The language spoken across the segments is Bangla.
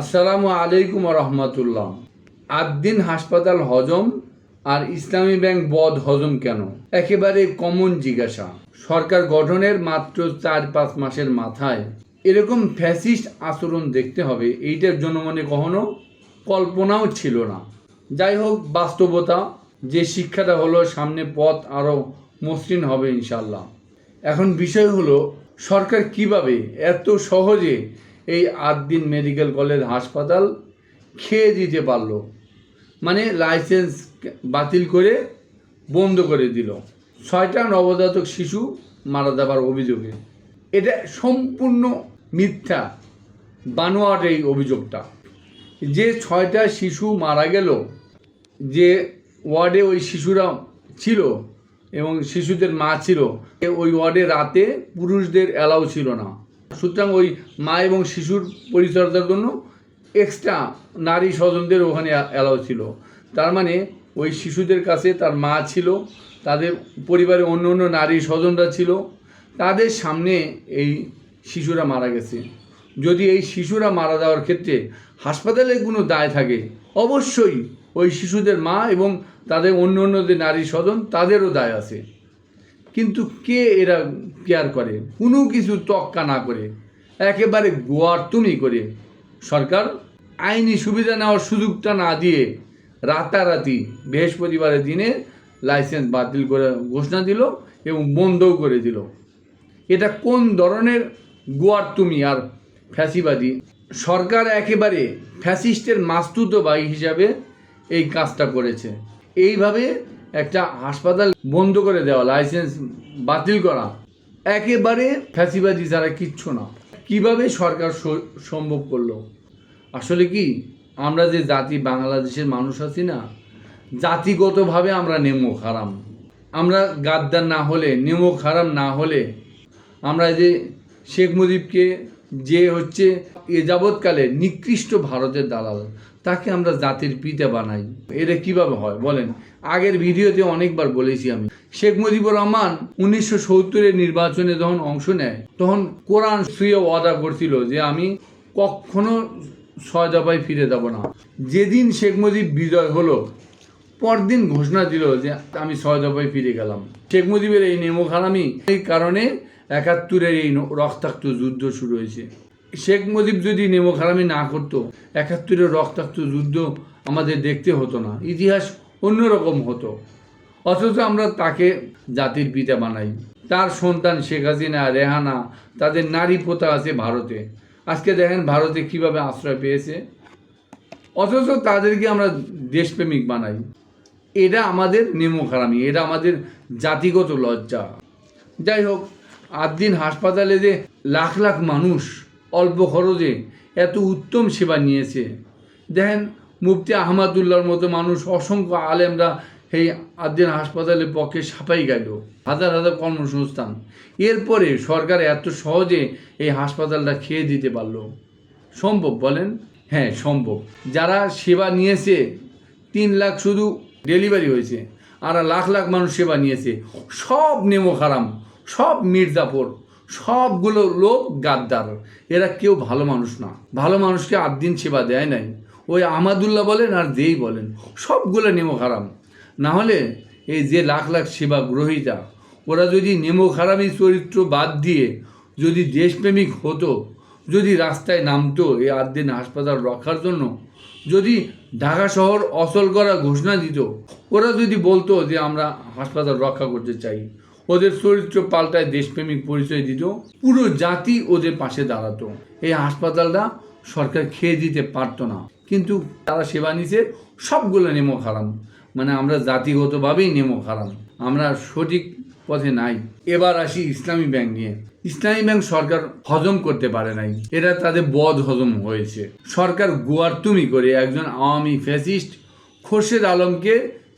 আসসালামু আলাইকুম রহমতুল্লাহ। আদ্দিন হাসপাতাল হজম আর ইসলামী ব্যাংক বদ হজম কেন? একেবারে কমন জিজ্ঞাসা। সরকার গঠনের মাত্র 4-5 মাসের মাথায় এরকম ফ্যাসিস্ট আচরণ দেখতে হবে, এইটার জনমনে কখনো কল্পনাও ছিল না। যাই হোক, বাস্তবতা যে শিক্ষাটা হলো, সামনে পথ আরও মসৃণ হবে ইনশাল্লাহ। এখন বিষয় হলো, সরকার কিভাবে এত সহজে এই আদ্দিন মেডিকেল কলেজ হাসপাতাল খেয়ে দিতে পারলো, মানে লাইসেন্স বাতিল করে বন্ধ করে দিল 6টা নবজাতক শিশু মারা যাবার অভিযোগে। এটা সম্পূর্ণ মিথ্যা, বানোয়াট এই অভিযোগটা। যে 6টা শিশু মারা গেল, যে ওয়ার্ডে ওই শিশুরা ছিল এবং শিশুদের মা ছিল, ওই ওয়ার্ডে রাতে পুরুষদের অ্যালাউ ছিল না। সুতরাং ওই মা এবং শিশুর পরিচর্যার জন্য এক্সট্রা নারী স্বজনদের ওখানে অ্যালাউ ছিল। তার মানে ওই শিশুদের কাছে তার মা ছিল, তাদের পরিবারে অন্য অন্য নারী স্বজনরা ছিল, তাদের সামনে এই শিশুরা মারা গেছে। যদি এই শিশুরা মারা যাওয়ার ক্ষেত্রে হাসপাতালে কোনো দায় থাকে, অবশ্যই ওই শিশুদের মা এবং তাদের অন্য অন্য যে নারী স্বজন তাদেরও দায় আছে। কিন্তু কে এরা কেয়ার করে? কোনো কিছু তোয়াক্কা না করে, একেবারে গোয়ার্তুমি করে সরকার আইনি সুবিধা নেওয়ার সুযোগটা না দিয়ে রাতারাতি বৃহস্পতিবারের দিনে লাইসেন্স বাতিল করে ঘোষণা দিল এবং বন্ধও করে দিল। এটা কোন ধরনের গোয়ার্তুমি আর ফ্যাসিবাদী! সরকার একেবারে ফ্যাসিস্টের মাস্তুত ভাই হিসাবে এই কাজটা করেছে। এইভাবে একটা হাসপাতাল বন্ধ করে দেওয়া, লাইসেন্স বাতিল করা, একেবারে ফ্যাসিবাদী ছাড়া কিচ্ছু না। কিভাবে সরকার সম্ভব করলো? আসলে কি, আমরা যে জাতি বাংলাদেশের মানুষ আছি না, জাতিগতভাবে আমরা নেমো হারাম। আমরা গাদ্দার না হলে, নেমো হারাম না হলে, আমরা যে শেখ মুজিবকে, যে হচ্ছে এ যাবৎকালে নিকৃষ্ট ভারতের দালাল, তাকে আমরা জাতির পিতা বানাই। এটা কিভাবে হয় বলেন? আগের ভিডিওতে অনেকবার বলেছি আমি, শেখ মুজিবুর রহমান 1970-এর নির্বাচনে যখন অংশ নেয়, তখন কোরআন ছুঁয়ে ওয়াদা করছিল যে আমি কখনো 6 দফায় ফিরে যাব না। যেদিন শেখ মুজিব বিজয় হলো, পরদিন ঘোষণা দিল যে আমি 6 দফায় ফিরে গেলাম। শেখ মুজিবের এই নেমোখারামি, এই কারণে 71-এর এই রক্তাক্ত যুদ্ধ শুরু হয়েছে। শেখ মুজিব যদি নেমোখারামি না করতো, 71-এর রক্তাক্ত যুদ্ধ আমাদের দেখতে হতো না, ইতিহাস অন্যরকম হতো। অথচ আমরা তাকে জাতির পিতা বানাই। তার সন্তান শেখ হাসিনা, রেহানা, তাদের নারী পোতা আছে ভারতে। আজকে দেখেন ভারতে কিভাবে আশ্রয় পেয়েছে, অথচ তাদেরকে আমরা দেশপ্রেমিক বানাই। এটা আমাদের নেমোখারামি, এটা আমাদের জাতিগত লজ্জা। যাই হোক, আদ্দিন হাসপাতালে যে লাখ লাখ মানুষ অল্প খরচে এত উত্তম সেবা নিয়েছে, দেখেন মুফতি আহমদুল্লাহর মতো মানুষ, অসংখ্য আলেমরা এই আদ্দিন হাসপাতালের পক্ষে সাফাই গাইল, হাজার হাজার কর্মসংস্থান। এরপরে সরকার এত সহজে এই হাসপাতালটা খেয়ে দিতে পারলো। সম্ভব বলেন? হ্যাঁ সম্ভব। যারা সেবা নিয়েছে, 3 লাখ শুধু ডেলিভারি হয়েছে, আর লাখ লাখ মানুষ সেবা নিয়েছে, সব নেমোখারাম, সব মির্জাপুর, সবগুলো লোক গাদ্দার। এরা কেউ ভালো মানুষ না। ভালো মানুষকে আদ্দিন সেবা দেয় নাই। ওই আহমদুল্লাহ বলেন আর যেই বলেন, সবগুলো নেমোখারাম। না হলে এই যে লাখ লাখ সেবা গ্রহীতা, ওরা যদি নেমোখারামি চরিত্র বাদ দিয়ে যদি দেশপ্রেমিক হতো, যদি রাস্তায় নামতো এই আদ্দিন হাসপাতাল রক্ষার জন্য, যদি ঢাকা শহর অচল করা ঘোষণা দিত, ওরা যদি বলতো যে আমরা হাসপাতাল রক্ষা করতে চাই, ওদের চরিত্র পাল্টায় দেশপ্রেমিক পরিচয় দিত, পুরো জাতি ওদের পাশে দাঁড়াতো, এই হাসপাতালটা সরকার খেয়ে দিতে পারতো না। কিন্তু তারা সেবা নিছে, সবগুলো নেমোখারাম। মানে আমরা জাতিগতভাবেই নেমোখারাম, আমরা সঠিক পথে নাই। এবার আসি ইসলামী ব্যাংক নিয়ে। ইসলামী ব্যাংক সরকার হজম করতে পারে নাই, এটা তাদের বদ হজম হয়েছে। সরকার গোয়ার্তুমি করে একজন আওয়ামী ফ্যাসিস্ট খোরশেদ আলমকে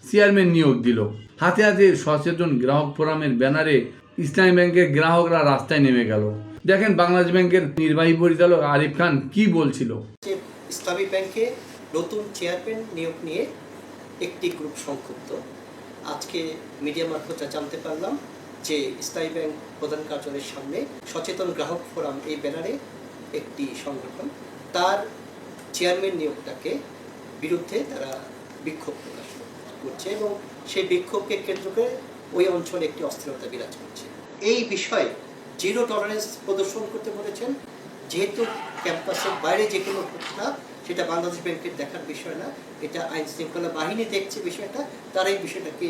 চেয়ারম্যান নিয়োগ দিল। হাতে হাতে সচেতন গ্রাহক ফোরামের ব্যানারে ইসলামী ব্যাংকের গ্রাহকরা রাস্তায় নেমে গেল। দেখেন বাংলাদেশ ব্যাংকের নির্বাহী পরিচালক আরিফ খান কি বলছিল। ইসলামী ব্যাংকে নতুন চেয়ারম্যান নিয়োগ নিয়ে একটি গ্রুপ সংক্ষুব্ধ। আজকে মিডিয়া মারফতে জানতে পারলাম যে ইসলামী ব্যাংক প্রধান কার্যালয়ের সামনে সচেতন গ্রাহক ফোরাম এই ব্যানারে একটি সংগঠন, তার চেয়ারম্যান নিয়োগটাকে বিরুদ্ধে তারা বিক্ষোভ প্রকাশ করছে এবং সেই বিক্ষোভকে কেন্দ্র করে ওই অঞ্চলে একটি অস্থিরতা বিরাজ করছে। এই বিষয়ে জিরো টলারেন্স প্রদর্শন করতে বলেছেন। যেহেতু ক্যাম্পাসের বাইরে যে কোনো ঘটনা সেটা বাংলাদেশ ব্যাংকের দেখার বিষয় না, এটা আইন শৃঙ্খলা বাহিনী দেখছে বিষয়টা, তারা এই বিষয়টাকে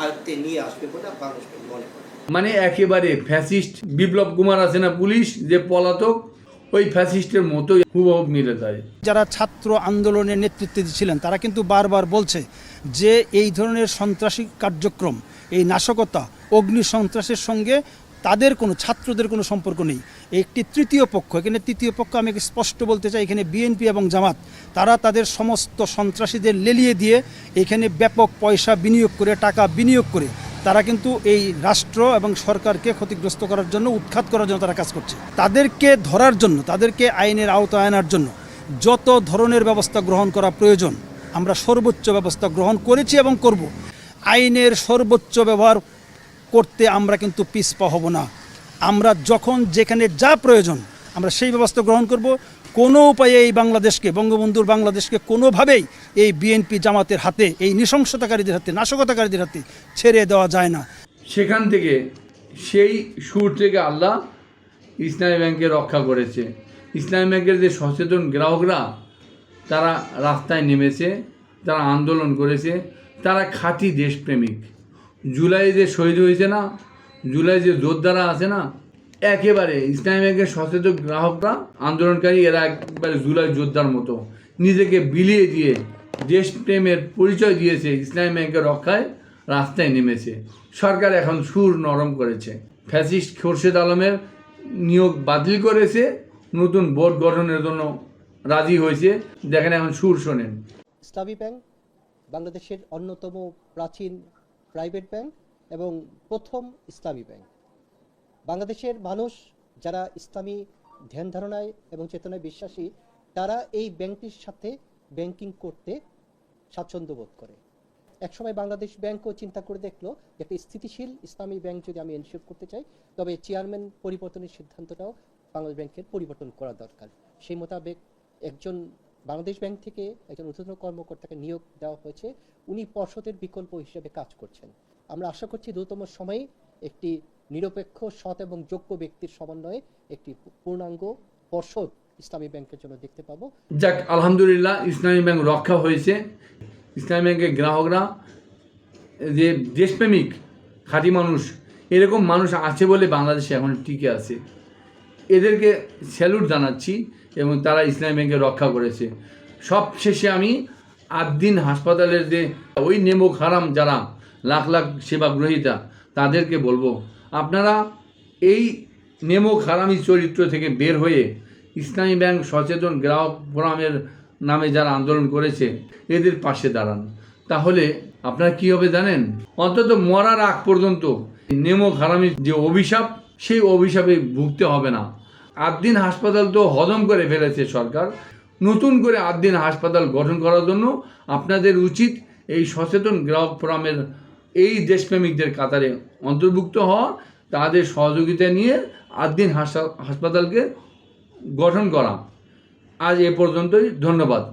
আয়ত্তে নিয়ে আসবে বলে বাংলাদেশ ব্যাংক মনে করে। মানে একেবারে ফ্যাসিস্ট বিপ্লব কুমার আছে না পুলিশ যে পলাতক, ওই ফ্যাসিস্টের মতোই হুবহু মিলে যায়। যারা ছাত্র আন্দোলনের নেতৃত্বে ছিলেন তারা কিন্তু বারবার বলছে যে এই ধরনের সন্ত্রাসী কার্যক্রম, এই নাশকতা, অগ্নি সন্ত্রাসের সঙ্গে তাদের কোনো ছাত্রদের কোনো সম্পর্ক নেই। একটি তৃতীয় পক্ষ, এখানে তৃতীয় পক্ষ আমি স্পষ্ট বলতে চাই, এখানে বিএনপি এবং জামাত তারা তাদের সমস্ত সন্ত্রাসীদের লেলিয়ে দিয়ে এখানে ব্যাপক পয়সা বিনিয়োগ করে, টাকা বিনিয়োগ করে তারা কিন্তু এই রাষ্ট্র এবং সরকারকে ক্ষতিগ্রস্ত করার জন্য, উৎখাত করার জন্য তারা কাজ করছে। তাদেরকে ধরার জন্য, তাদেরকে আইনের আওতায় আনার জন্য যত ধরনের ব্যবস্থা গ্রহণ করা প্রয়োজন আমরা সর্বোচ্চ ব্যবস্থা গ্রহণ করেছি এবং করব। আইনের সর্বোচ্চ ব্যবহার করতে আমরা কিন্তু পিছপা হব না। আমরা যখন যেখানে যা প্রয়োজন আমরা সেই ব্যবস্থা গ্রহণ করব। কোনো উপায়ে এই বাংলাদেশকে, বঙ্গবন্ধুর বাংলাদেশকে কোনোভাবেই এই বিএনপি জামাতের হাতে, এই নৃশংসতাকারীদের হাতে, নাশকতাকারীদের হাতে ছেড়ে দেওয়া যায় না। সেখান থেকে সেই সুর থেকে আল্লাহ ইসলামী ব্যাংকে রক্ষা করেছে। ইসলামী ব্যাংকের যে সচেতন গ্রাহকরা তারা রাস্তায় নেমেছে, তারা আন্দোলন করেছে, তারা খাঁটি দেশপ্রেমিক। জুলাই যে শহীদ হয়েছে না, জুলাই যে যোদ্ধারা আছে না, একেবারে ইসলামী ব্যাংকের সচেতন গ্রাহকরা, আন্দোলনকারী, এরা একবারে জুলাই যোদ্ধার মতো নিজেকে বিলিয়ে দিয়ে দেশপ্রেমের পরিচয় দিয়েছে, ইসলামী ব্যাংকের রক্ষায় রাস্তায় নেমেছে। সরকার এখন সুর নরম করেছে, ফ্যাসিস্ট খোরশেদ আলমের নিয়োগ বাতিল করেছে, নতুন বোর্ড গঠনের জন্য রাজি হয়েছে। দেখেন এখন সুর শোনেন। ইসলামী ব্যাংক বাংলাদেশের অন্যতম প্রাচীন প্রাইভেট ব্যাংক এবং প্রথম ইসলামী ব্যাংক। বাংলাদেশের মানুষ যারা ইসলামী ধ্যান ধারণায় এবং চেতনায় বিশ্বাসী, তারা এই ব্যাংকটির সাথে ব্যাংকিং করতে স্বাচ্ছন্দ্য বোধ করে। একসময় বাংলাদেশ ব্যাংকও চিন্তা করে দেখলো যে একটা স্থিতিশীল ইসলামী ব্যাংক যদি আমি এনশিওর করতে চাই, তবে চেয়ারম্যান পরিবর্তনের সিদ্ধান্তটাও বাংলাদেশ ব্যাংকের পরিবর্তন করা দরকার। সেই মোতাবেক একজন বাংলাদেশ ব্যাংক থেকে একজন ঊর্ধ্বতন কর্মকর্তাকে নিয়োগ দেওয়া হয়েছে। উনি পর্ষদের বিকল্প হিসেবে কাজ করছেন। আমরা আশা করছি দ্রুততম সময়ে একটি নিরপেক্ষ, সৎ এবং যোগ্য ব্যক্তির সমন্বয়ে একটি পূর্ণাঙ্গ পর্ষদ ইসলামী ব্যাংকের জন্য দেখতে পাবো। যাক, আলহামদুলিল্লাহ ইসলামী ব্যাংক রক্ষা হয়েছে। ইসলামী ব্যাংকের গ্রাহকরা যে দেশপ্রেমিক খাঁটি মানুষ, এরকম মানুষ আছে বলে বাংলাদেশে এখন টিকে আছে। এদেরকে স্যালুট জানাচ্ছি এবং তারা ইসলামী ব্যাংকে রক্ষা করেছে। সব শেষে আমি আদ্দিন হাসপাতালের যে ওই নেমক হারাম যারা লাখ লাখ সেবাগ্রহীতা, তাদেরকে বলবো আপনারা এই নেমক হারামি চরিত্র থেকে বের হয়ে ইসলামী ব্যাংক সচেতন গ্রাহক ফোরামের নামে যারা আন্দোলন করেছে এদের পাশে দাঁড়ান। তাহলে আপনারা কী হবে জানেন, অন্তত মরার আগ পর্যন্ত নেমক হারামির যে অভিশাপ, সেই অভিশাপে ভুগতে হবে না। আদ্দিন হাসপাতাল তো হজম করে ফেলেছে সরকার। নতুন করে আদ্দিন হাসপাতাল গঠন করার জন্য আপনাদের উচিত এই সচেতন গ্রাহক ফোরামের এই দেশপ্রেমিকদের কাতারে অন্তর্ভুক্ত হওয়া, তাদের সহযোগিতা নিয়ে আদ্দিন হাসপাতালকে গঠন করা। আজ এ পর্যন্তই, ধন্যবাদ।